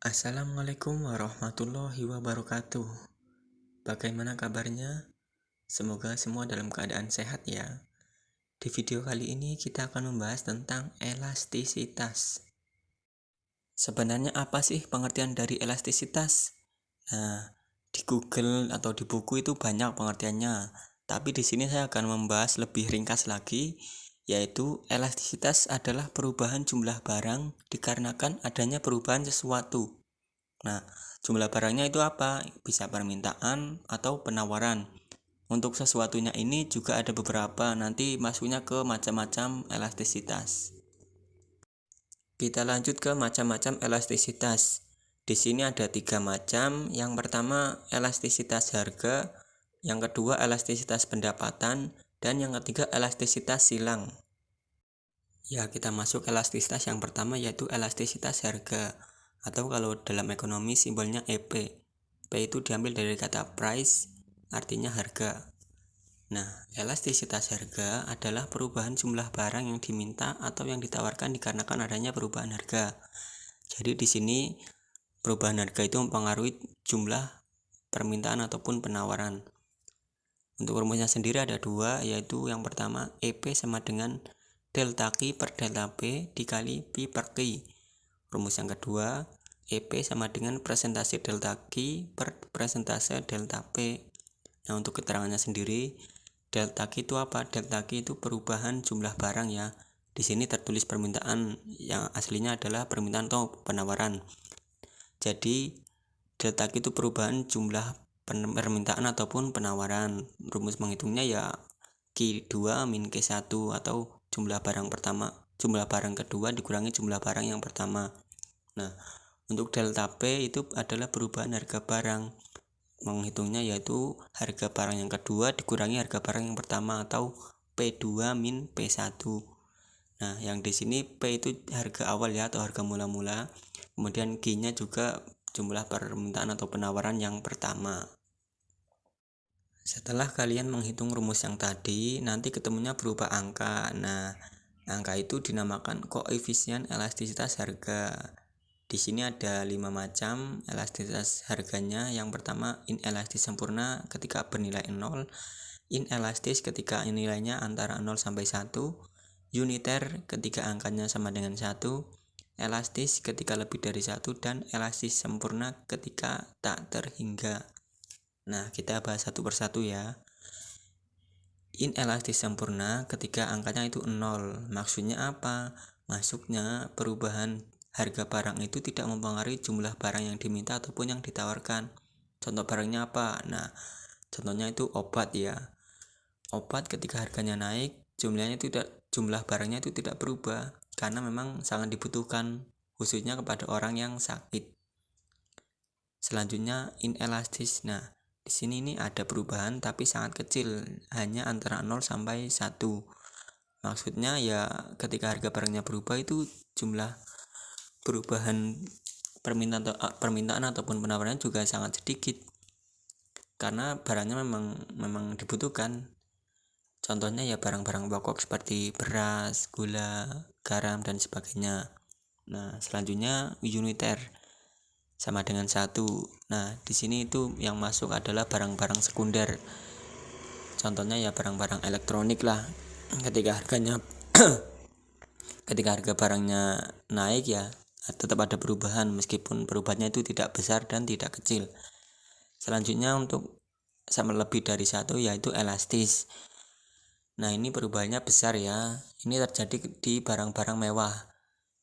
Assalamualaikum warahmatullahi wabarakatuh. Bagaimana kabarnya? Semoga semua dalam keadaan sehat ya. Di video kali ini kita akan membahas tentang elastisitas. Sebenarnya apa sih pengertian dari elastisitas? Nah, di Google atau di buku itu banyak pengertiannya. Tapi di sini saya akan membahas lebih ringkas lagi, yaitu elastisitas adalah perubahan jumlah barang dikarenakan adanya perubahan sesuatu. Nah, jumlah barangnya itu apa? Bisa permintaan atau penawaran. Untuk sesuatunya ini juga ada beberapa, nanti masuknya ke macam-macam elastisitas. Kita lanjut ke macam-macam elastisitas. Di sini ada 3 macam. Yang pertama elastisitas harga, yang kedua elastisitas pendapatan, dan yang ketiga elastisitas silang. Ya, kita masuk elastisitas yang pertama yaitu elastisitas harga, atau kalau dalam ekonomi simbolnya EP. P itu diambil dari kata price, artinya harga. Nah, elastisitas harga adalah perubahan jumlah barang yang diminta atau yang ditawarkan dikarenakan adanya perubahan harga. Jadi di sini perubahan harga itu mempengaruhi jumlah permintaan ataupun penawaran. Untuk rumusnya sendiri ada dua, yaitu yang pertama EP sama dengan delta Q per delta P dikali Pi per Q. Rumus yang kedua, EP sama dengan presentase delta Q per presentase delta P. Nah, untuk keterangannya sendiri, delta Q itu apa? Delta Q itu perubahan jumlah barang ya. Di sini tertulis permintaan, yang aslinya adalah permintaan atau penawaran. Jadi, delta Q itu perubahan jumlah permintaan ataupun penawaran. Rumus menghitungnya ya Q2 min Q1 atau jumlah barang kedua dikurangi jumlah barang yang pertama. Nah, untuk delta P itu adalah perubahan harga barang. Menghitungnya yaitu harga barang yang kedua dikurangi harga barang yang pertama atau P2 min P1. Nah, yang di sini P itu harga awal ya atau harga mula-mula. Kemudian Q-nya juga jumlah permintaan atau penawaran yang pertama. Setelah kalian menghitung rumus yang tadi, nanti ketemunya berupa angka. Nah, angka itu dinamakan koefisien elastisitas harga. Di sini ada 5 macam elastisitas harganya. Yang pertama, inelastis sempurna ketika bernilai 0, inelastis ketika nilainya antara 0 sampai 1, uniter ketika angkanya sama dengan 1, elastis ketika lebih dari 1, dan elastis sempurna ketika tak terhingga. Nah, kita bahas satu persatu ya. Inelastis sempurna ketika angkanya itu 0. Maksudnya apa? Maksudnya perubahan harga barang itu tidak mempengaruhi jumlah barang yang diminta ataupun yang ditawarkan. Contoh barangnya apa? Nah, contohnya itu obat ya. Obat ketika harganya naik, jumlah barangnya itu tidak berubah karena memang sangat dibutuhkan, khususnya kepada orang yang sakit. Selanjutnya inelastis. Nah, di sini ini ada perubahan tapi sangat kecil, hanya antara 0 sampai 1. Maksudnya ya ketika harga barangnya berubah itu jumlah perubahan permintaan ataupun penawarannya juga sangat sedikit. Karena barangnya memang dibutuhkan. Contohnya ya barang-barang pokok seperti beras, gula, garam dan sebagainya. Nah, selanjutnya uniter sama dengan 1. Nah, di sini itu yang masuk adalah barang-barang sekunder. Contohnya ya barang-barang elektronik lah. Ketika harga barangnya naik ya tetap ada perubahan, meskipun perubahannya itu tidak besar dan tidak kecil. Selanjutnya untuk sama lebih dari 1 yaitu elastis. Nah, ini perubahannya besar ya. Ini terjadi di barang-barang mewah.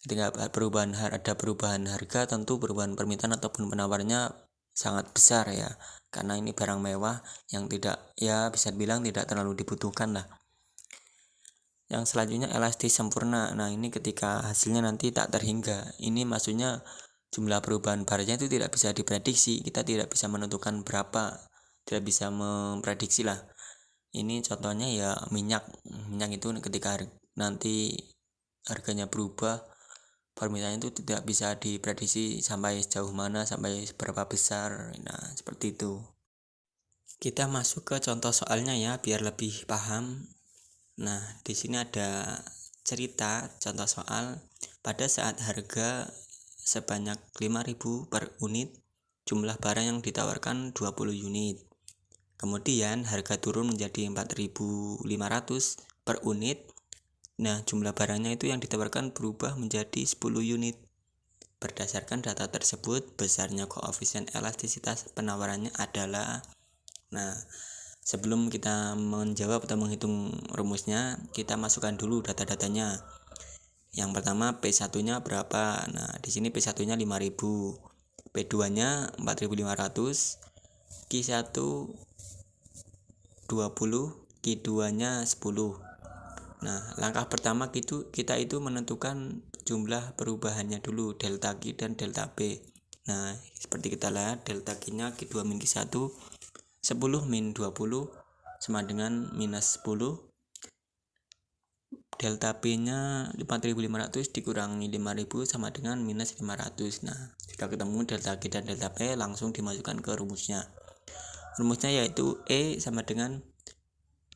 Ketika ada perubahan harga, tentu perubahan permintaan ataupun penawarnya sangat besar ya, karena ini barang mewah yang tidak ya bisa bilang tidak terlalu dibutuhkan lah. Yang selanjutnya elastis sempurna. Nah, ini ketika hasilnya nanti tak terhingga. Ini maksudnya jumlah perubahan barangnya itu tidak bisa diprediksi, kita tidak bisa menentukan berapa, tidak bisa memprediksi lah. Ini contohnya ya minyak itu ketika nanti harganya berubah, permintaan itu tidak bisa diprediksi sampai sejauh mana, sampai seberapa besar. Nah, seperti itu. Kita masuk ke contoh soalnya ya biar lebih paham. Nah, di sini ada cerita contoh soal. Pada saat harga sebanyak 5.000 per unit, jumlah barang yang ditawarkan 20 unit. Kemudian harga turun menjadi 4.500 per unit. Nah, jumlah barangnya itu yang ditawarkan berubah menjadi 10 unit. Berdasarkan data tersebut, besarnya koefisien elastisitas penawarannya adalah. Nah, sebelum kita menjawab atau menghitung rumusnya, kita masukkan dulu data-datanya. Yang pertama P1-nya berapa? Nah, di sini P1-nya 5.000, P2-nya 4.500, Q1 20, Q2-nya 10. Nah, langkah pertama kita itu menentukan jumlah perubahannya dulu, delta Q dan delta P. Nah, seperti kita lihat, delta Q-nya Q2 min Q1 10 min 20 sama dengan minus 10. Delta P-nya 4.500 dikurangi 5.000 sama dengan minus 500. Nah, jika ketemu delta Q dan delta P, langsung dimasukkan ke rumusnya. Rumusnya yaitu E sama dengan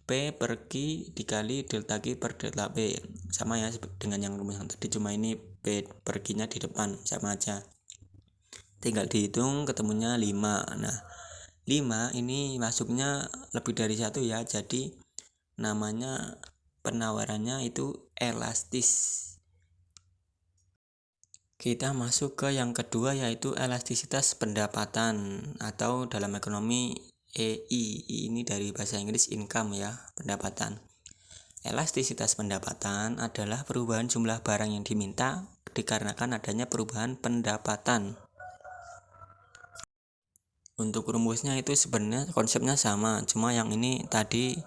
P per Q dikali delta Q per delta P. Sama ya dengan yang rumus yang tadi, cuma ini P per Q-nya di depan, sama aja. Tinggal dihitung, ketemunya 5. Nah, 5 ini masuknya lebih dari 1 ya, jadi namanya penawarannya itu elastis. Kita masuk ke yang kedua, yaitu elastisitas pendapatan, atau dalam ekonomi EI. Ini dari bahasa Inggris income ya, pendapatan. Elastisitas pendapatan adalah perubahan jumlah barang yang diminta dikarenakan adanya perubahan pendapatan. Untuk rumusnya itu sebenarnya konsepnya sama, cuma yang ini tadi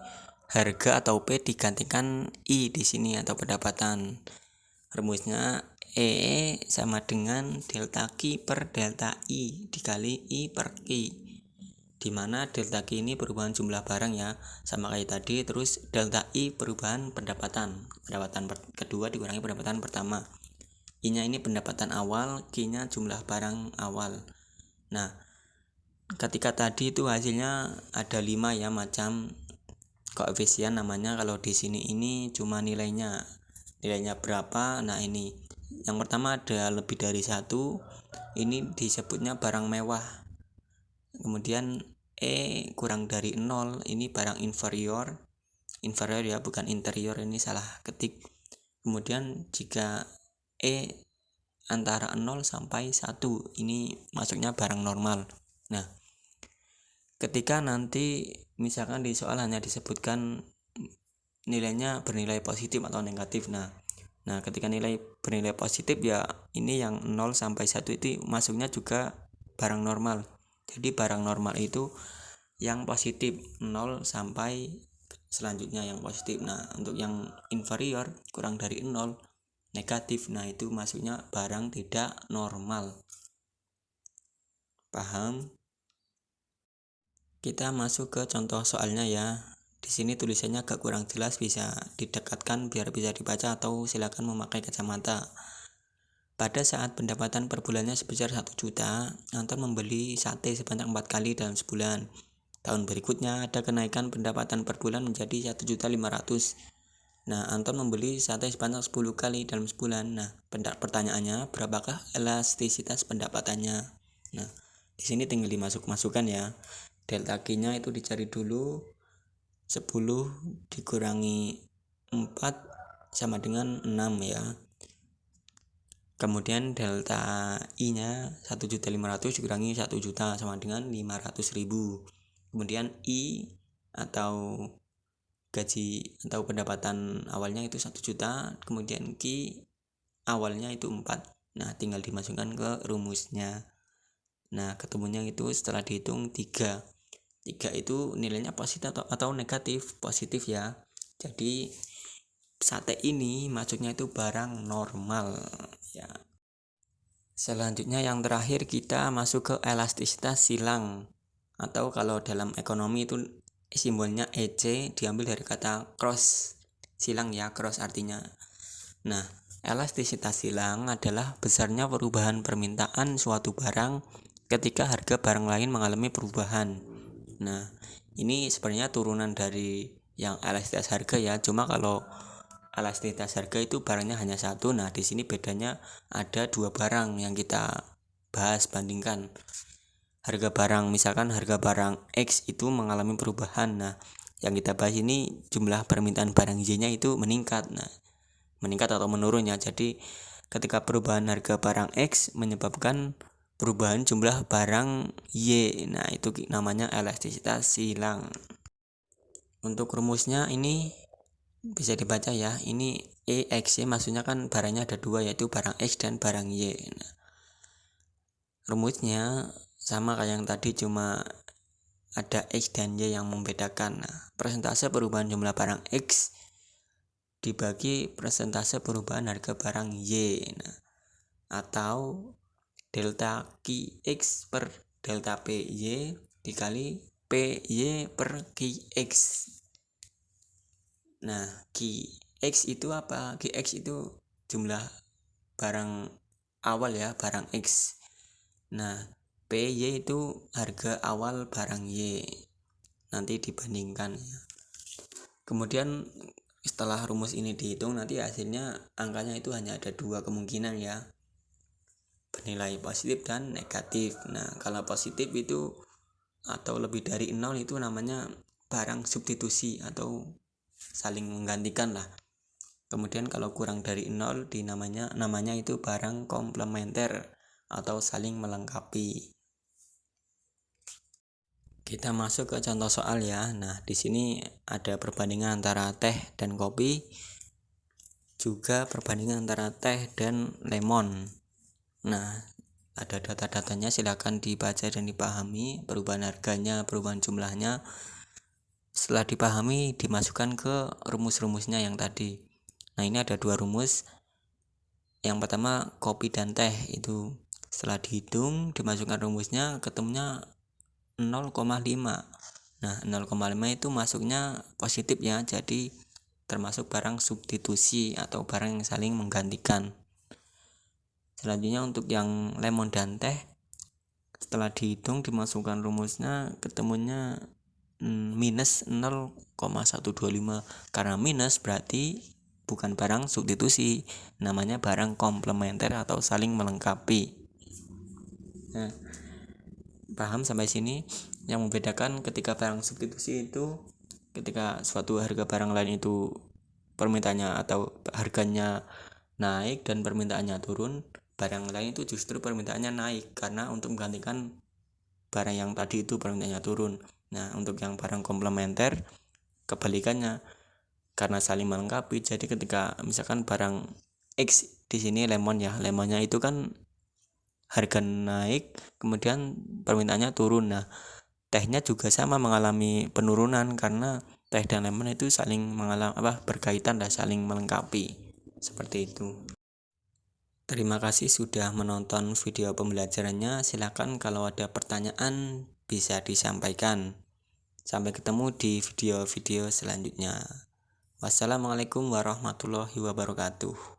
harga atau P digantikan I di sini atau pendapatan. Rumusnya E sama dengan delta Q per delta I dikali I per Q, dimana delta Q ini perubahan jumlah barang ya, sama kayak tadi. Terus delta I perubahan pendapatan kedua dikurangi pendapatan pertama. I nya ini pendapatan awal, Q nya jumlah barang awal. Nah, ketika tadi itu hasilnya ada 5 ya macam koefisien namanya. Kalau di sini ini cuma nilainya berapa. Nah, ini yang pertama ada lebih dari 1, ini disebutnya barang mewah. Kemudian E kurang dari 0, ini barang inferior ya, bukan interior, ini salah ketik. Kemudian jika E antara 0 sampai 1, ini masuknya barang normal. Nah, ketika nanti misalkan di soal hanya disebutkan nilainya bernilai positif atau negatif. Nah, ketika nilai bernilai positif ya, ini yang 0 sampai 1 itu masuknya juga barang normal. Jadi barang normal itu yang positif, 0 sampai selanjutnya yang positif. Nah, untuk yang inferior kurang dari 0 negatif, nah itu masuknya barang tidak normal. Paham? Kita masuk ke contoh soalnya ya. Di sini tulisannya agak kurang jelas, bisa didekatkan biar bisa dibaca, atau silakan memakai kacamata. Pada saat pendapatan per bulannya sebesar 1 juta, Anton membeli sate sebanyak 4 kali dalam sebulan. Tahun berikutnya ada kenaikan pendapatan per bulan menjadi 1.500.000. Nah, Anton membeli sate sebanyak 10 kali dalam sebulan. Nah, pertanyaannya, berapakah elastisitas pendapatannya? Nah, di sini tinggal dimasukkan ya. Delta Q-nya itu dicari dulu. 10 dikurangi 4 sama dengan 6 ya. Kemudian delta I-nya 1.500.000 dikurangi 1 juta sama dengan 500.000. Kemudian I atau gaji atau pendapatan awalnya itu 1 juta, kemudian Q awalnya itu 4. Nah, tinggal dimasukkan ke rumusnya. Nah, ketemunya itu setelah dihitung 3 itu nilainya positif atau negatif. Positif ya, jadi sate ini masuknya itu barang normal ya. Selanjutnya yang terakhir kita masuk ke elastisitas silang, atau kalau dalam ekonomi itu simbolnya EC diambil dari kata cross, silang ya, cross artinya. Nah, elastisitas silang adalah besarnya perubahan permintaan suatu barang ketika harga barang lain mengalami perubahan. Nah, ini sebenarnya turunan dari yang elastisitas harga ya, cuma kalau elastisitas harga itu barangnya hanya satu. Nah, di sini bedanya ada dua barang yang kita bahas bandingkan. Harga barang, misalkan harga barang X itu mengalami perubahan. Nah, yang kita bahas ini jumlah permintaan barang Y-nya itu meningkat. Nah, meningkat atau menurunnya. Jadi ketika perubahan harga barang X menyebabkan perubahan jumlah barang Y. Nah, itu namanya elastisitas silang. Untuk rumusnya ini bisa dibaca ya. Ini EXY maksudnya kan barangnya ada dua, yaitu barang X dan barang Y. Nah, rumusnya sama kayak yang tadi, cuma ada X dan Y yang membedakan. Nah, persentase perubahan jumlah barang X dibagi persentase perubahan harga barang Y. Nah, atau delta QX per delta PY dikali PY per QX. Nah, QX itu apa? QX itu jumlah barang awal ya, barang X. Nah, PY itu harga awal barang Y. Nanti dibandingkan ya. Kemudian setelah rumus ini dihitung, nanti hasilnya angkanya itu hanya ada dua kemungkinan ya, bernilai positif dan negatif. Nah, kalau positif itu atau lebih dari 0 itu namanya barang substitusi atau saling menggantikan lah. Kemudian kalau kurang dari 0 namanya itu barang komplementer atau saling melengkapi. Kita masuk ke contoh soal ya. Nah, di sini ada perbandingan antara teh dan kopi, juga perbandingan antara teh dan lemon. Nah, ada data-datanya, silakan dibaca dan dipahami, perubahan harganya, perubahan jumlahnya. Setelah dipahami, dimasukkan ke rumus-rumusnya yang tadi. Nah, ini ada dua rumus. Yang pertama kopi dan teh, itu setelah dihitung, dimasukkan rumusnya, ketemunya 0,5. Nah, 0,5 itu masuknya positif ya, jadi termasuk barang substitusi atau barang yang saling menggantikan. Selanjutnya untuk yang lemon dan teh, setelah dihitung dimasukkan rumusnya, ketemunya minus 0,125. Karena minus berarti bukan barang substitusi, namanya barang komplementer atau saling melengkapi. Nah, paham sampai sini? Yang membedakan ketika barang substitusi itu ketika suatu harga barang lain itu permintaannya atau harganya naik dan permintaannya turun, barang lain itu justru permintaannya naik karena untuk menggantikan barang yang tadi itu permintaannya turun. Nah, untuk yang barang komplementer kebalikannya, karena saling melengkapi. Jadi ketika misalkan barang X di sini lemon ya, lemonnya itu kan harga naik kemudian permintaannya turun. Nah, tehnya juga sama mengalami penurunan karena teh dan lemon itu saling berkaitan dan saling melengkapi. Seperti itu. Terima kasih sudah menonton video pembelajarannya. Silakan kalau ada pertanyaan bisa disampaikan. Sampai ketemu di video-video selanjutnya. Wassalamualaikum warahmatullahi wabarakatuh.